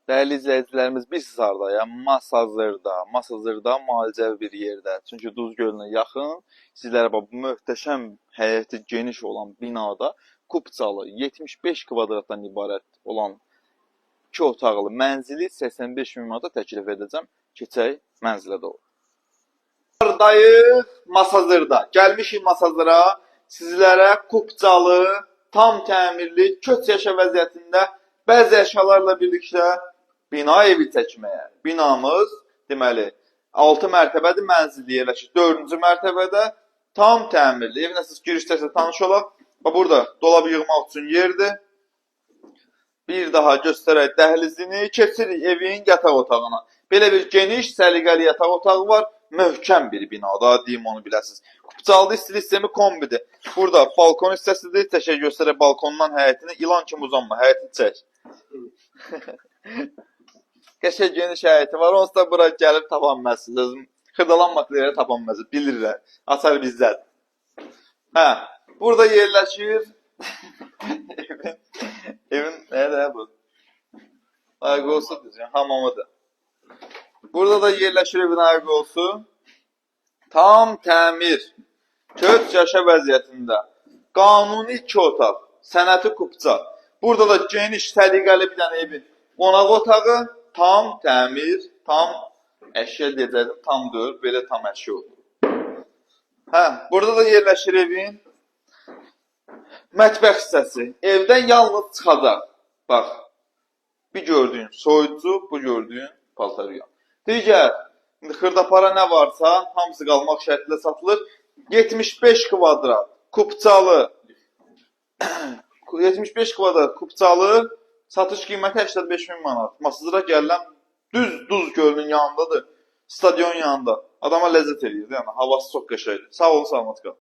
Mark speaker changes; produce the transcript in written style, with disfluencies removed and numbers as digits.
Speaker 1: Değerli izləyicilərimiz, biz hardayıq? Masazırda müalicəvi bir yerdə. Çünki Duz gölünə yaxın. Sizlərə bu möhtəşəm həyəti geniş olan binada kupçalı 75 kvadratdan ibarət olan 2 otaqlı mənzili 85 min manata təklif edəcəm. Keçək mənzilə doğru. Hardayıq? Masazırda. Gəlmişik Masazıra. Sizlərə kupçalı, tam təmirli, köç yaşa vəziyyətində bəzi əşyalarla birlikdə bina evi çəkməyə. Binamız, deməli, 6 mərtəbədir, mənzilli yerləşir. 4-cü mərtəbədə tam təmirli. Evinə siz girişdəsə tanış olaq. Burada dolab yığmaq üçün yerdir. Bir daha göstərək dəhlizini. Keçirik evin yataq otağına. Belə bir geniş, səliqəli yataq otağı var. Möhkəm bir binada, deyim onu biləsiniz. Kupçalı istili sistemi kombidir. Burada balkon hissəsidir. Çəkək göstərək balkondan həyətini. İlan kimi uzanma, həyətini çək. Qəşəng geniş həyəti var. Onsuz da bura gəlib tapanməzsiniz. Özüm xırdalanmaq yerə tapanməzsiniz. Bilirlər. Açar bizdədir. Hə, burada yerləşir evin nədir bu? Ayqolsudur, hamamıdır. Burada da yerləşir evin ayqolsu. Tam təmir. Köç yaşa vəziyyətində. Qanuni 2 otaq. Sənəti kupça. Burada da geniş, səliqəli bir dənə evin qonaq otağı. Tam təmir, tam əşya deyəcəkdim, tam deyil, belə tam əşya olur. Hə, burada da yerləşir evin mətbəx hissəsi. Evdən yalnız çıxacaq. Bax, bir gördüyün soyucu, bu gördüyün paltaryan. Digər, xırdapara nə varsa, hamısı qalmaq şərtlə satılır. 75 kvadrat, kupçalı, 75 kvadrat kupçalı, satış qiyməti 85 min manat. Masazıra gələn düz Duz gölünün yanındadır. Stadion yanında. Adama ləzzət edir. Yəni havası çox qəşəngdir. Sağ olun, salamat qalın.